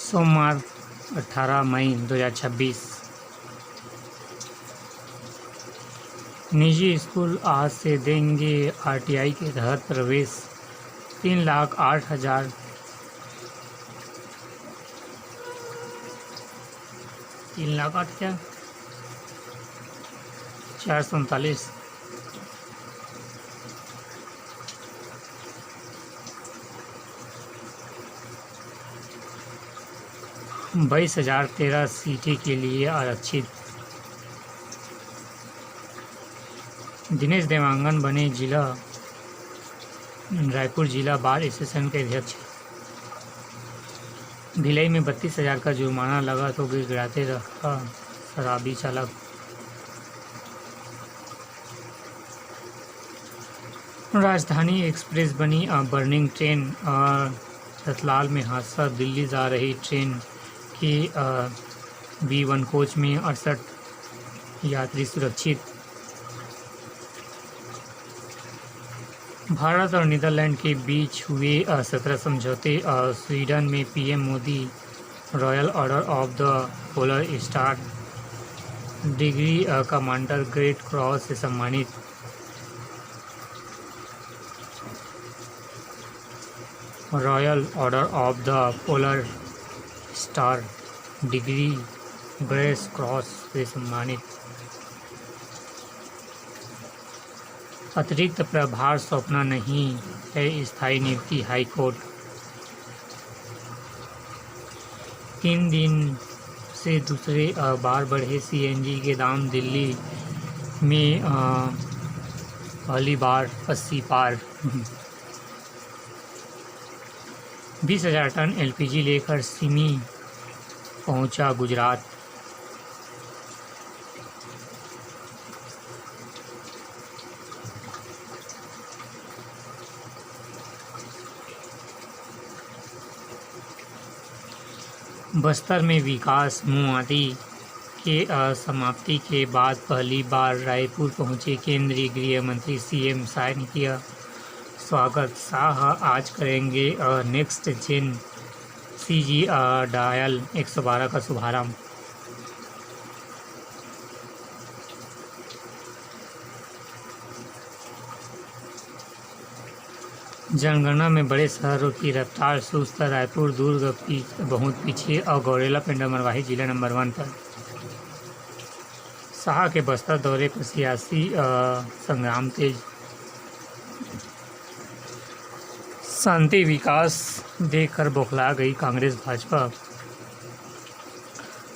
सोमवार 18 मई 2026। निजी स्कूल आज से देंगे आरटीआई के तहत प्रवेश। 3,08,000 439 22,013 सीटें के लिए आरक्षित। दिनेश देवांगन बने रायपुर जिला बार एसोसिएशन के अध्यक्ष। भिलाई में 32,000 का जुर्माना लगा तो गिड़गिड़ाते रहा शराबी चालक। राजधानी एक्सप्रेस बनी बर्निंग ट्रेन। रतलाम में हादसा। दिल्ली जा रही ट्रेन के B1 कोच में 68 यात्री सुरक्षित। भारत और नीदरलैंड के बीच हुए 17 समझौते। स्वीडन में PM Modi royal order of the polar star degree commander great cross से सम्मानित। Royal order of the polar star degree grace cross से सम्मानित। अतिरिक्त प्रभार सौंपना नहीं है स्थायी नियुक्ति। High court. 3 दिन से दूसरे बार बढ़े सीएनजी के दाम। दिल्ली में पहली बार 80 पार। 20,000 टन एलपीजी लेकर सिमी पहुंचा गुजरात। बस्तर में विकास। मुआदी के समाप्ति के बाद पहली बार रायपुर पहुंचे केंद्रीय गृह मंत्री। सीएम शाह ने किया स्वागत। शाह आज करेंगे नेक्स्ट जेन सीजी डायल 112 का शुभारंभ। जनगणना में बड़े शहरों की रफ्तार सुस्त। रायपुर दुर्ग बहुत पीछे और गौरेला पेंडा मरवाही जिला नंबर 1 पर। शाह के बस्तर दौरे पर सियासी संग्राम तेज। शांति विकास देखकर बौखला गई कांग्रेस भाजपा।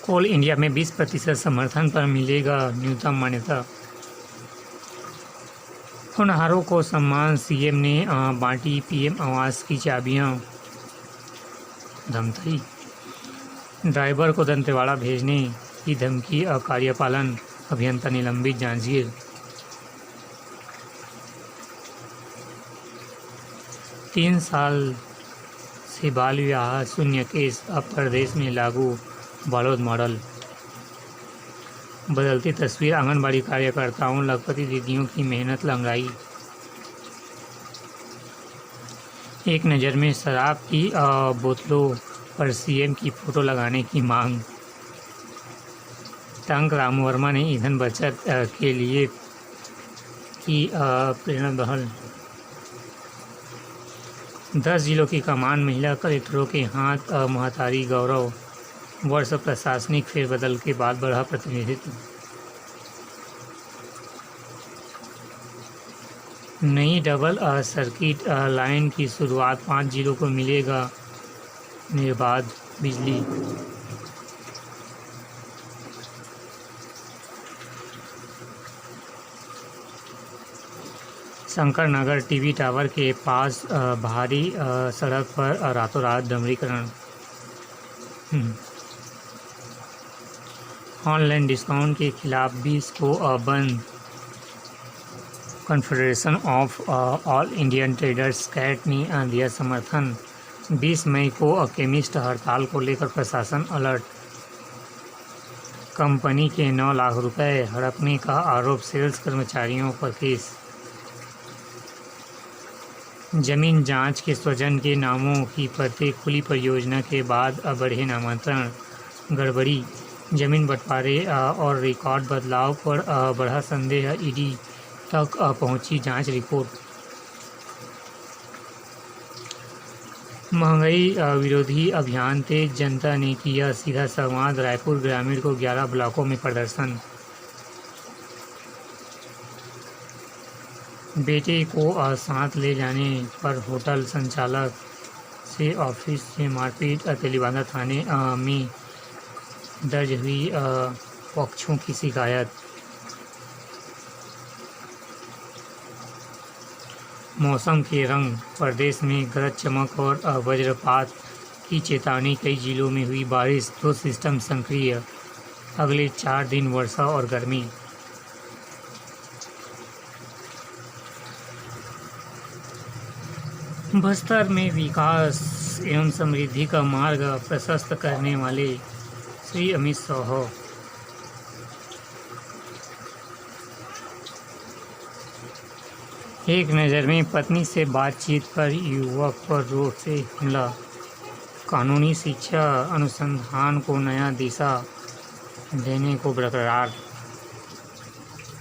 कोल इंडिया में 20% समर्थन पर मिलेगा न्यूनतम मान्यता। होनहारों को सम्मान। सीएम ने बांटी पीएम आवास की चाबियां। धमकी। ड्राइवर को दंतेवाड़ा भेजने की धमकी। कार्यपालन अभियंता निलंबित। जांजगीर। 3 साल से बाल विवाह शून्य केस। अब प्रदेश में लागू बालोद मॉडल। बदलती तस्वीर। आंगनबाड़ी कार्यकर्ताओं लखपति दीदियों की मेहनत लंघाई। एक नज़र में शराब की बोतलों पर सीएम की फोटो लगाने की मांग। टंक राम वर्मा ने ईंधन बचत के लिए की प्रेरणा बहाल। 10 जिलों की कमान महिला कलेक्टरों के हाथ। महतारी गौरव वर्ष। प्रशासनिक फेरबदल के बाद बढ़ा प्रतिनिधित्व। नई डबल सर्किट लाइन की शुरुआत। 5 जिलों को मिलेगा निर्बाध बिजली। शंकर नगर टीवी टावर के पास भारी सड़क पर रातों रात डमरीकरण। ऑनलाइन डिस्काउंट के खिलाफ 20 को बंद। Confederation of all Indian traders CAT ने दिया समर्थन। 20 मई को केमिस्ट हड़ताल को लेकर प्रशासन अलर्ट। कंपनी के 9 लाख रुपए हड़पने का आरोप। सेल्स कर्मचारियों पर केस। जमीन जांच के स्वजन के नामों की पर्चे खुली परियोजना के बाद बढ़े नामांतरण, गड़बड़ी, जमीन बंटवारे और रिकॉर्ड बदलाव पर बढ़ा संदेह, ईडी तक पहुंची जांच रिपोर्ट। महंगाई विरोधी अभियान तेज, जनता ने किया सीधा संवाद, रायपुर ग्रामीण को 11 ब्लॉकों में प्रदर्शन। बेटे को साथ ले जाने पर होटल संचालक से ऑफिस से मारपीट, तेलीबांधा थाने में दर्ज हुई पक्षों की शिकायत। मौसम के रंग, प्रदेश में गरज चमक और वज्रपात की चेतावनी, कई जिलों में हुई बारिश, 2 सिस्टम सक्रिय, अगले 4 दिन वर्षा और गर्मी। बस्तर में विकास एवं समृद्धि का मार्ग प्रशस्त करने वाले श्री अमित शाह। एक नज़र में, पत्नी से बातचीत पर युवक पर रोड से हमला, कानूनी शिक्षा अनुसंधान को नया दिशा देने को बरकरार।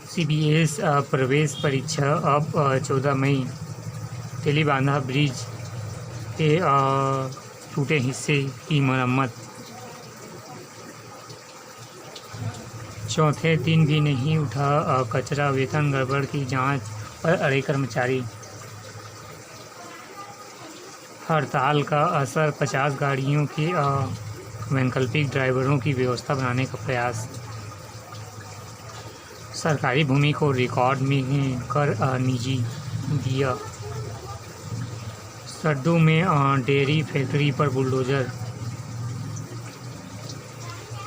सीबीएस प्रवेश परीक्षा अब 14 मई। तेलीबांधा ब्रिज के टूटे हिस्से की मरम्मत। चौथे दिन भी नहीं उठा कचरा, वेतन गड़बड़ की जांच पर अड़े कर्मचारी। हड़ताल का असर, 50 गाड़ियों के वैकल्पिक ड्राइवरों की व्यवस्था बनाने का प्रयास। सरकारी भूमि को रिकॉर्ड में कर निजी दिया। सड्डू में डेयरी फैक्ट्री पर बुलडोजर।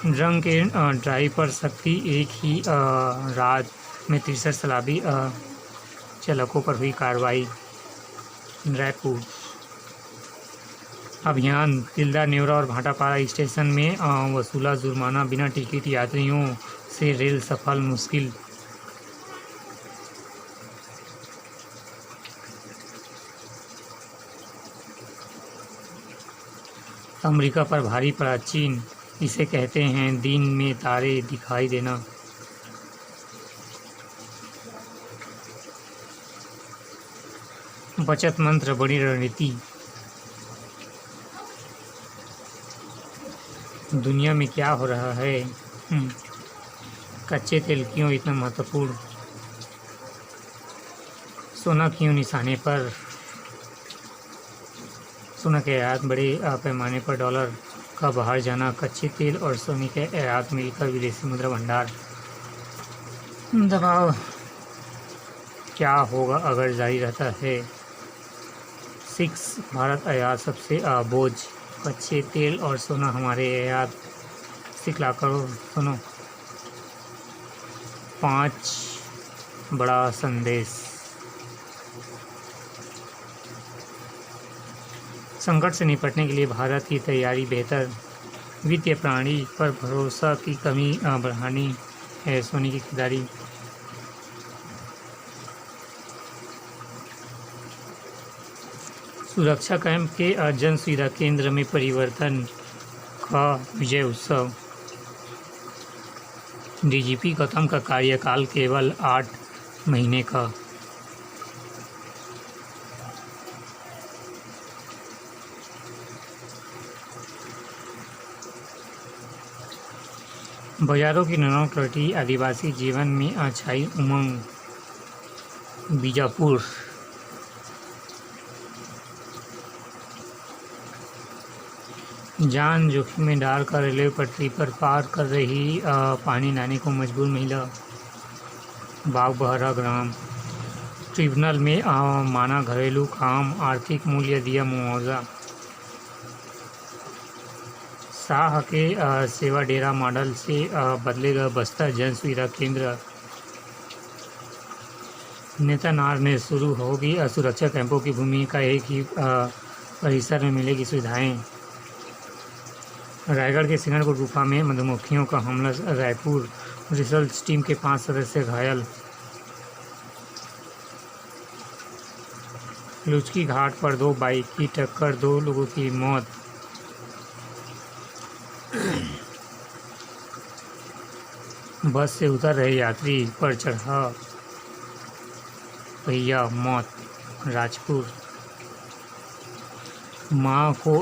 ड्रंक एंड ड्राइव पर सख्ती, एक ही रात में 63 शराबी चालकों पर हुई कार्रवाई। रायपुर अभियान, तिल्दा, नेवरा और भाटापारा स्टेशन में वसूला जुर्माना, बिना टिकट यात्रियों से रेल सफर मुश्किल। अमेरिका पर भारी पड़ा चीन, इसे कहते हैं दिन में तारे दिखाई देना। बचत मंत्र बड़ी रणनीति। दुनिया में क्या हो रहा है? कच्चे तेल क्यों इतना महत्वपूर्ण? सोना क्यों निशाने पर? सोना के आयात बड़े पैमाने पर डॉलर का बाहर जाना, कच्चे तेल और सोने के आयात मिलकर विदेशी मुद्रा भंडार। दबाव क्या होगा अगर जारी रहता है? 6 भारत आयात सबसे बोझ, कच्चे तेल और सोना हमारे आयात 6 लाख करोड़। सुनो 5 बड़ा संदेश। संकट से निपटने के लिए भारत की तैयारी बेहतर, वित्तीय प्रणाली पर भरोसा की कमी बढ़ानी है, सोने की खरीदारी। सुरक्षा कैंप के जन सुविधा केंद्र में परिवर्तन का विजय उत्सव। डीजीपी गौतम का कार्यकाल केवल 8 महीने का। बाजारों की रौनक लौटी, आदिवासी जीवन में छाई उमंग। बीजापुर जान जोखिम में डालकर रेलवे पटरी पर पार कर रही पानी लाने को मजबूर महिला। बागबहरा ग्राम ट्रिब्यूनल में माना घरेलू काम, आर्थिक मूल्य दिया मुआवजा। शाह के सेवा डेरा मॉडल से बदलेगा बस्तर जन सुविधा केंद्र। नेतानार में शुरू होगी सुरक्षा कैंपों की भूमिका, एक ही परिसर में मिलेगी सुविधाएं। रायगढ़ के सिंगरपुर गुफा में मधुमक्खियों का हमला, रायपुर रिसर्च टीम के 5 सदस्य घायल। लुचकी घाट पर 2 बाइक की टक्कर, 2 लोगों की मौत। बस से उतर रहे यात्री पर चढ़ा पहिया, मौत। राजपुर। मां को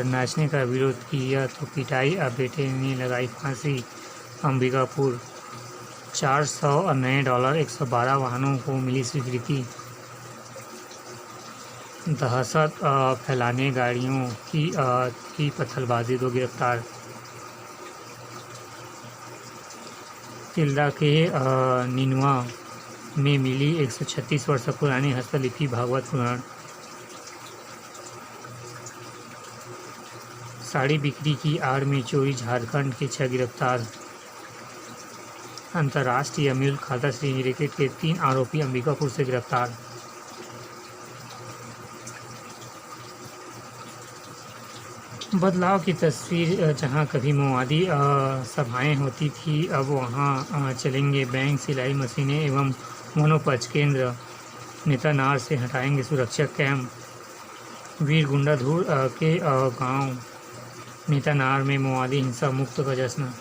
नाचने का विरोध किया तो पिटाई, अब बेटे ने लगाई फांसी। अंबिकापुर। 400 नए डॉलर 112 वाहनों को मिली स्वीकृति। दहशत फैलाने गाड़ियों की पत्थरबाजी, 2 गिरफ्तार। तिल्दा के निनवा में मिली 136 वर्ष पुरानी हस्तलिपि भागवत पुराण। साड़ी बिक्री की आड़ में चोरी, झारखंड के 6 गिरफ्तार। अंतर्राष्ट्रीय मिल्क खाता श्री रैकेट के 3 आरोपी अंबिकापुर से गिरफ्तार। बदलाव की तस्वीर, जहां कभी माओवादी सभाएं होती थी, अब वहां चलेंगे बैंक, सिलाई मशीनें एवं मनोपज केंद्र। नेतानार से हटाएंगे सुरक्षा कैंप। वीर गुंडाधुर के गांव नेतानार में माओवादी हिंसा मुक्त का जश्न।